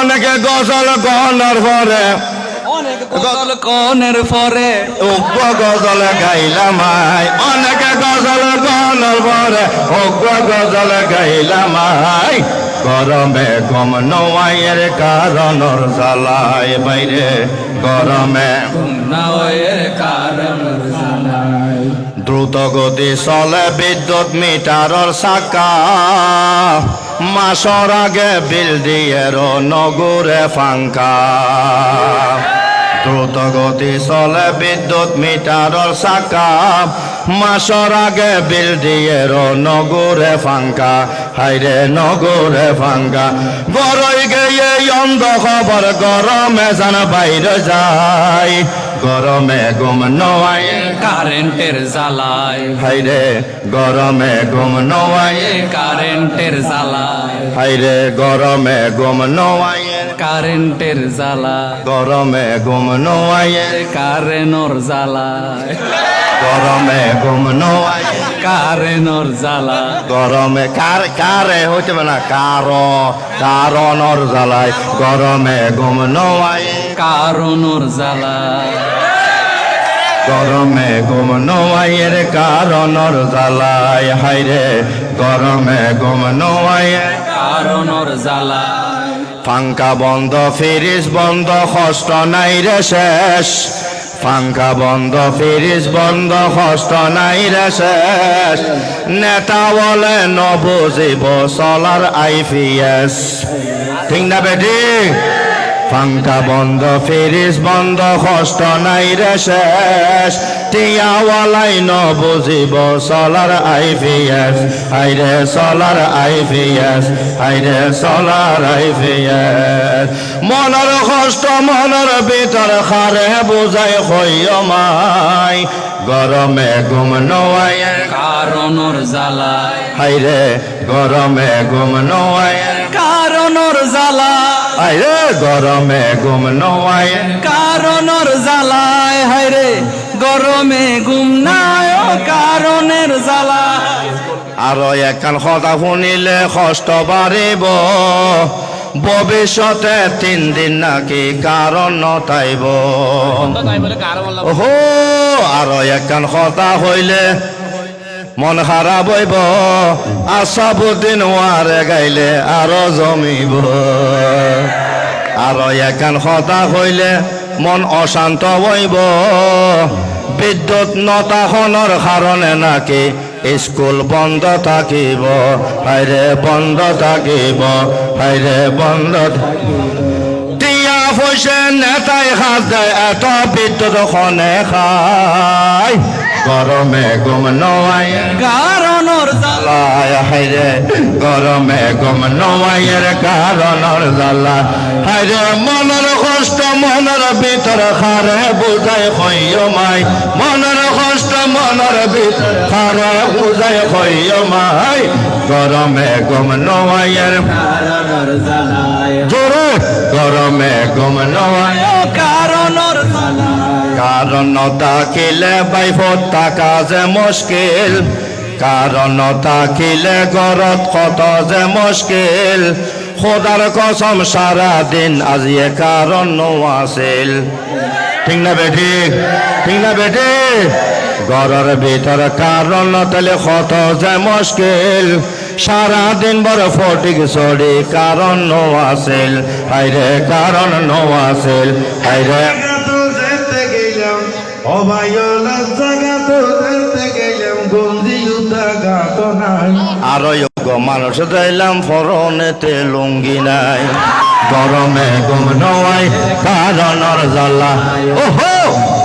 অনেকে গজল গহনার পরে অনেক গজল কনের পরে উগ্র গজল গাইলামাই অনেকে গজল গহনার পরে উগ্র গজল গাইলামাই গরমে গম নওয়াইয়ের কারণর জ্বালায় বাইরে গরমে নাওয়ের কারণ জানাই দ্রুত গতি চলে বিদ্যুৎ মিটারর চাকা মাসর আগে বিল দিয়ের নগুরে ফাঙ্কা দ্রুত গতি চলে বিদ্যুৎ মিটারর চাকা মাসর আগে বিল দিয়ের নগুরে ফাঙ্কা হাইরে নগুরে ফাঙ্কা গরই গিয়ে অন্ধ খবর গরমে জান বাইরে যায় গরমে ঘুম নয় কারেন্টের জ্বালায় হাইরে গরমে ঘুম নয় কারেন্টের জ্বালায় হাইরে গরমে ঘুম নয় কারেন্টের জ্বালায় গরমে ঘুম নয় কারেনর জ্বালায় গরমে ঘুম নয় কারেনর জ্বালায় গরমে কারে হইতে না কারণর জ্বালায় গরমে ঘুম নয় কারণর জ্বালায় গরমে ঘুম নওয়াইয়ের কারণর জ্বালায় হাইরে গরমে ঘুম নওয়াইয়ের কারণর জ্বালায় পাঙ্খা বন্ধ ফ্রিজ বন্ধ কষ্ট নাই রে শেষ পাঙ্খা বন্ধ ফ্রিজ বন্ধ কষ্ট নাই রে শেষ নেতা বলে নবুজিব চলার IPS ঠিক না বেটি পাঙ্খা বন্ধ ফ্রিজ বন্ধ কষ্ট নাই রে শেষ টিয়াওয়ালাই নবুজিব চলার IPS হাইরে চলার IPS হাইরে চলার IPS মনের কষ্ট মনের ভিতর খারে বুঝাই হইয়মাই গরমে ঘুম নওয়াই কারণর জ্বালায় হাইরে গরমে ঘুম নওয়াই কারণর জ্বালায় হাইরে গরমে ঘুম নওয়াই কারণর জ্বালায় হায়রে গরমে ঘুম নাই ও কারণের জ্বালায় আরো একখান কথা শুনিলে কষ্ট বাড়িব ভবিষ্যতে 3 দিন নাকি কারণ নতাইব ওহো আরো একখান কথা হইলে মন খারাপ হইব আশাবুদ্দিন ওয়ারে গাইলে আরো জমিব আরো একখান কথা হইলে মন অশান্ত হইব বিদ্যুৎ নতাখনৰ কারণে নাকি স্কুল বন্ধ থাকিব হাইরে বন্ধ থাকিব হাইরে বন্ধ টিয়া পয়সা নেতাই হাত দেয় এত বিদ্যুৎ খনে খায় গরমে ঘুম নয় কারণর জ্বালায় হাইরে গরমে ঘুম নয়ের কারণর জ্বালা হাইরে মনের কষ্ট মনের ভিতর খারে বুঝাই হইয়মাই মনের কষ্ট মনের ভিতর খারে বুঝাই হইয়মাই গরমে ঘুম নয়ের কারণর জ্বালায় জোরে গরমে ঘুম নয় কারণর জ্বালায় কারণ থাকিলে বাইফত থাকা যে মুশকিল কারণ থাকিলে ঘৰত কত যে মুশকিল খোদার কসম সারা দিন আজি কারণ আছিল ঠিক না বেটি ঠিক না বেটি ঘরের ভিতর কারণ নতালে কত যে মুশকিল সারা দিন বড় ফটিক চড়ি কারণ আছিল হাইরে কারণ আছিল হাইরে আর মানুষ দিলাম ফরনেতে লুঙ্গি নাই গরমে ঘুম নয় কারণর জ্বালা ওহো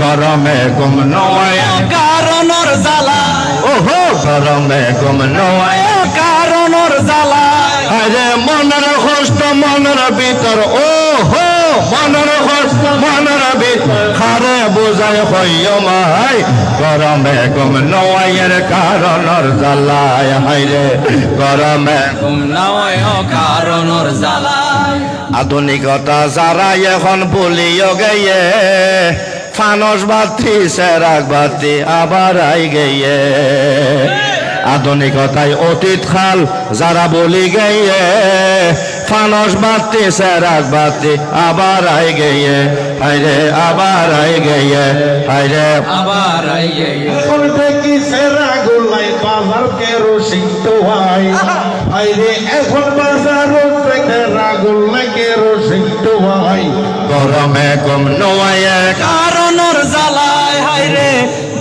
গরমে ঘুম নয় কারণর জ্বালায় ওহো গরমে ঘুম নয় কারণর জ্বালায় আরে মনের কষ্ট মনের ভিতর ওহো মনের কষ্ট মনের ভিতর খারে বুঝাই হইয়মাই গরমে ঘুম নয়ের কারণর জ্বালায় হাইরে গরমে ঘুম নয় কারণর জ্বালায় আধুনিকতা যারা এখন বলিও গিয়ে ফানস বাতি সেরাক বাতি আবার আই গিয়ে আধুনিকতায় অতীত খাল যারা বলি গিয়ে ফানস বাতি সেরাজ বাতি আবার আই গিয়ে হাইরে আবার আই গিয়ে হাইরে আবার আইয়ে এখন দেখি সেরা গোলাই বাজার কেরোসিন তো হয় আইরে এখন বাজার থেকে রাগুলাই কেরোসিন তো হয় গরমে গম নোয়াইয়ে কারণর জ্বালায় হাইরে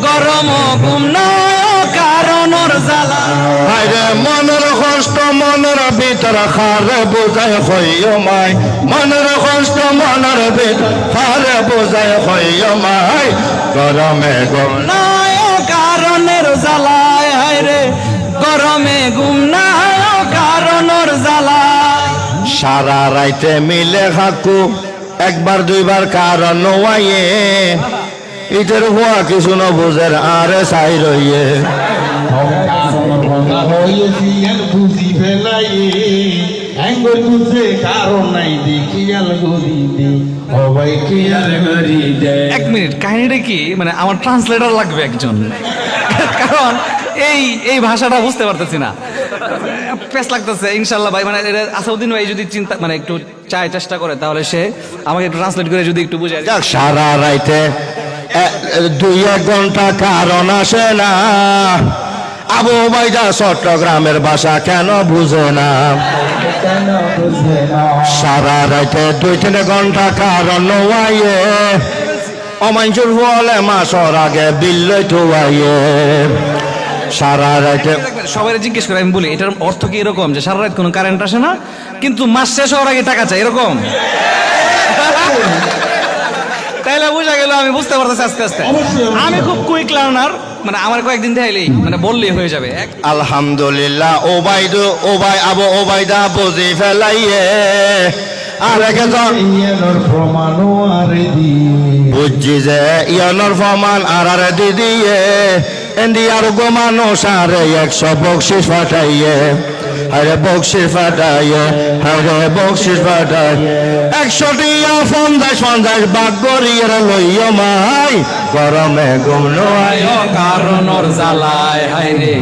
গরম ঘুম নাই কারণর জ্বালায় হাইরে মনের কষ্ট মনের ভিতর খারে বোঝায় হইও মাই মনের কষ্ট মনের ভিতর খারে বোঝায় হইও মাই গরমে গম নাই কারণের জ্বালায় হাইরে গরমে ঘুম নাই কারণর জ্বালায় সারা রাইতে মিলে হাকু একবার দুইবার কারণ নোয়াইয়ে ইটের হওয়া কিছু ন বুঝের আরে চাই রইয়ে হয়েছি আর বুঝি ফেলাইয়ে হ্যাঙ্গর বুঝে কারণ নাই দেখি আল গরি দে সবাই কি আর গরি দে এক মিনিট কাহিনীটা কি মানে আমার ট্রান্সলেটর লাগবে একজন কারণ এই ভাষাটা বুঝতে পারতেছি না পেস লাগতেছে ইনশাল্লাহ ভাই মানে এটা আসাউদ্দিন ভাই যদি চিন্তা মানে একটু চেষ্টা করে তাহলে সে আমাকে একটু ট্রান্সলেট করে যদি একটু বুঝে যাক সারা রাইতে দুই এক ঘন্টা কারণ আসে না আবু বাইদা চট্টগ্রামের ভাষা কেন বুঝে না কেন বুঝে না সারা রাইতে 2-3 ঘন্টা কারণ নোয়াইয়ে অমাঞ্চুর হলে মাসর আগে বিল্লই থুয়াইয়ে সারা রাইতে সবাই জিজ্ঞেস করে আমি বলি এটার অর্থ কি এরকম যে সারা রাত কোনো কারেন্ট আসে না কিন্তু মাস শেষ হওয়ার আগে টাকা চাই এরকম তাইলে বুঝা গেল আমি বুঝতে পারতেছি আস্তে আস্তে আমি খুব কুইক লার্নার মানে আমার কয়েকদিন দেখাইলেই মানে বললেই হয়ে যাবে আলহামদুলিল্লাহ ওবাই আবু ওবাইদা বুঝি ফেলাইয়ে আর একজন ইয়ানোর প্রমাণও আর দি বুঝছি যে ইয়ানোর ফমান আর দিদিয়ে ইন্ডিয়ার গোমানো সারে 100 বকশিস ফাটাইয়ে আরে বকশিস ফাটাইয়ে আরে বকশিস ফাটাই 100 টিয়া 50 বাগ গরিয়ের লইয়া মাই গরমে ঘুম নোয়াই কারণর জ্বালায় হাইরে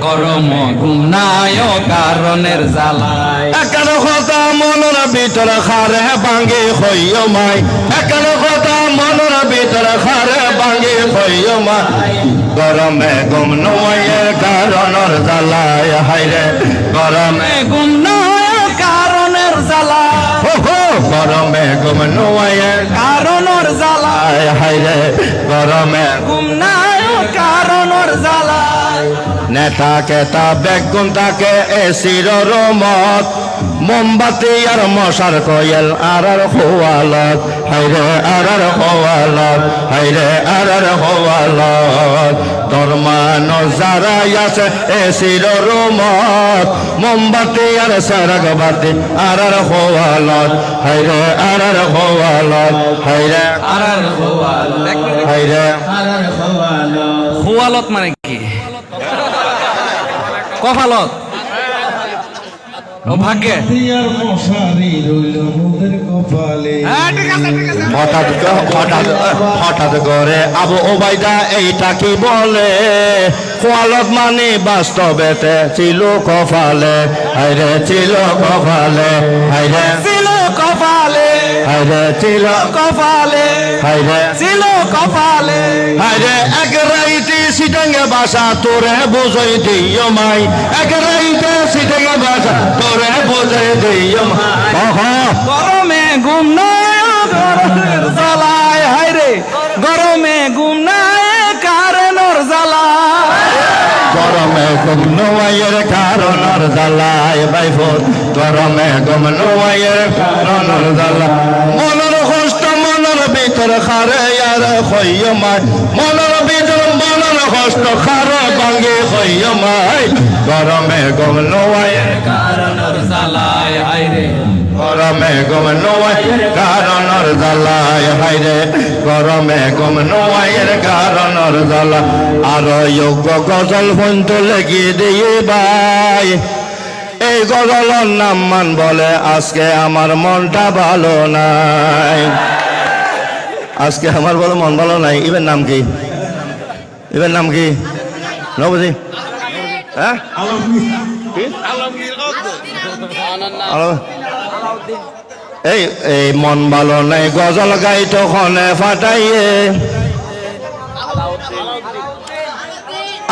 গরম ঘুম নাই কারণের জ্বালায় একান কথা মনের ভিতর খারে ভাঙ্গে হইও মাই একান কথা মনের ভিতর খারে ভাঙ্গে হইও মাই গরমে ঘুম নোয়াইয়ে কারণর জ্বালায় হাইরে গরমে ঘুম নাই কারণের জ্বালায় গরমে ঘুম নোয়াইয়ে কারণর জ্বালায় হাইরে গরমে ঘুম নাই কারণর জ্বালায় নেতা কেতা বেগুন তাকে এসির রমত মোমবাতি আর মশার কয়েল আর খোয়ালত হাইরে আর খোয়ালত হাইরে আর খোয়ালত ধর্মান যারা আছে এসির রমত মোমবাতি আর সারাগবাতি আর খোয়ালত হাইরে আর খোয়ালত হাইরে হাইরে খোয়ালত মানে কি কফালত ও ভাগ্যে ইয়ার মশারি রইল মুদের কপালে হঠাৎ করে আবু ওবাইদা এইটা কি বলে খোয়ালত মানে বাস্তবেতে ছিল কপালে হাইরে ছিল কপালে হাইরে ছিল কপালে হাইরে ছিল কপালে হাইরে ছিল কপালে হাইরে এক রাইতে সিটাঙ্গে বাসা তোরে বুঝাই দিও মাই এক রাইতে সিটাঙ্গে বাসা তোরে বুঝাই দিও মাই গরমে ঘুম নাই গরমের জ্বালায় হাইরে গরমে ঘুম নাই কারণর জ্বালায় গরমে গম নোয়াইয়ের কারণর জ্বালায় বাইফোর গরমে গম নোয়াইয়ের কারণর জ্বালা মনের কষ্ট মনের ভিতর খারে আর হইয় মাই মনের ভিতর মনের কষ্ট খারে ভাঙ্গে হইয় মাই গরমে গম নোয়াইয়ের কারণর জ্বালায় হাইরে গরমে গম নোয়াইয়ের কারণর জ্বালায় হাইরে গরমে গম নোয়াইয়ের কারণর জ্বালা আর যোগ্য গজল পন্ত লেগে দিয়ে ভাই এই গজলের নাম মান বলে আজকে আমার মনটা ভালো নাই আজকে আমার বলে মন ভালো নাই ইবের নাম কি ইবের নাম কি নবজি হ্যাঁ এই এই মন ভালো নাই গজল গাইতো খনে ফাটাইয়ে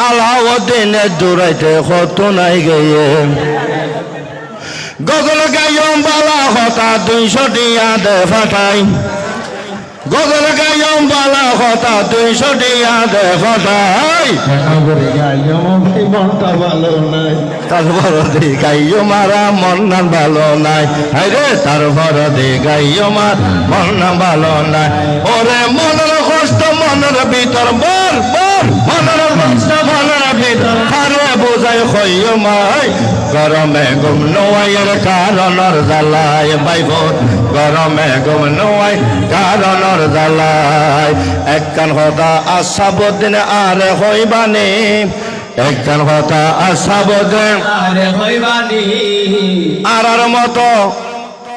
আলাউদ্দিনের দূরাইতে কত নাই গিয়ে গজল গাইম বালা হতা 200 টিয়া দে ফাটাই গজল গাইম বালা হতা 200 টিয়া দে ফাটাই করে গাইও ভাই মনটা ভালো নাই তারপর দে গাইও মারা মন না ভালো নাই হায়রে তারপর দে গাইও মার মন না ভালো নাই ওরে মনের কষ্ট মনের ভিতর বল বল মনের কষ্ট মনের ভিতর হারে বোঝাই কইও মাই গরমে ঘুম নোয়াইয়ের কারণর জ্বালায় বাইবর গরমে ঘুম নোয়াই কারণর জ্বালায় একখান কথা আশাবদিন আরে হইবানি একখান কথা আশাবদিন আরে হইবানি আর মতো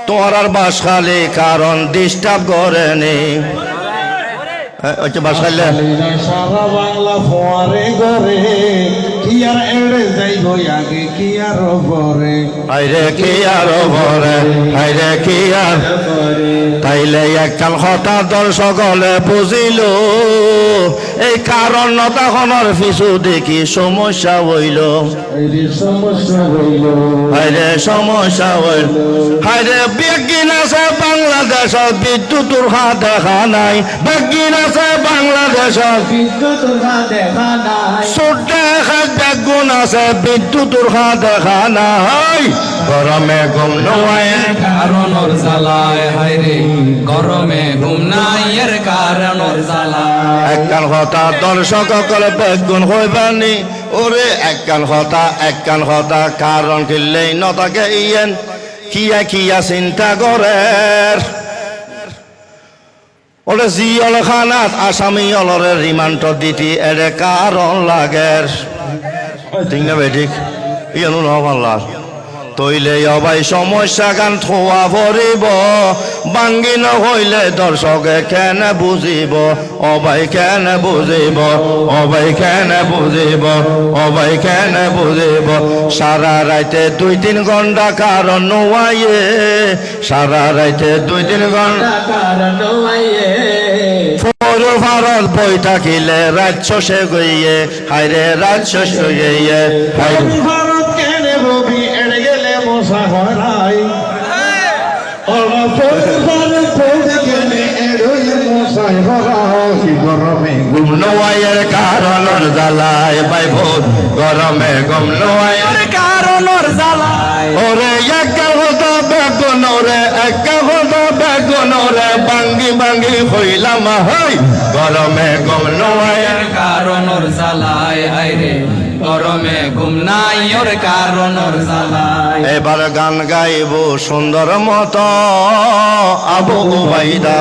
তোমার আর বাস খালি কারণ ডিস্টার্ব করেনি বাস খাইলে সারা বাংলা ফোয়ারে গরে কি আর এড়ে যাইব আগে কি আর পরে হাইরে কি আর ভরে হাইরে কি আর তাইলে একখান কথা দর্শকলে বুঝিল এই কারণ নতাখনৰ পিছু দেখি সমস্যা হইল এই সমস্যা হইল হাইরে সমস্যা হইল হাইরে বেগিন আছে বাংলাদেশত বিদ্যুৎর হাত দেখা নাই বেগিন আছে বাংলাদেশত বিদ্যুৎ দেখা নাই ছোট হাত বেগুন আছে বিদ্যুৎর হাত দেখা নাই গরমে ঘুম নোয়ায় কারণর জ্বালায় হায়রে গরমে ঘুম নাই এর কারণর জ্বালায় একখান কথা দর্শকসকলে বেগুন হইবানি ওরে একখান কথা কারণ কিনলেই নতাকে ইয়েন কিয়া কিয়া চিন্তা করে ওরে জিয়ল খানাত আসামি অলরে রিমান্ড দিতি এরে কারণ লাগের ঠিক না ভাই ঠিক ইয়ানো নহবাল্লার তৈলে অবাই সমস্যা গান থোয়া ভরিব বাঙ্গি নহইলে দর্শকে কেন বুঝিব অবাই কেন বুঝিব অবাই কেন বুঝিব অবাই কেন বুঝিব সারা রাইতে 2-3 ঘন্টা কারণ নোয়াইয়ে সারা রাইতে 2-3 ঘন্টা কারণ আইয়ে ফোর ভারত বই থাকিলে রাজ্য সে গইয়ে হাইরে রাজ্য সে গইয়ে হাইরে ভারত কেনে রবি এড়ে গেলে মশা হরাই ভারত কেনে এড়ে মশা হরাই গরমে ঘুম নোয়াইয়ের কারণর জ্বালায় বাইভূত গরমে ঘুম নোয়াইয়ের কারণর জ্বালায় ওরে একা হতো বেগুন ওরে একা হতো বেগুন ওরে বাঙ্গি বাঙ্গি হইলাম হই গরমে ঘুম নোয়াইয়ের কারণর জ্বালায় হায়রে গরমে ঘুম নাই ওর কারণর জ্বালায় এবার গান গাইব সুন্দর মতো আবু উবাইদা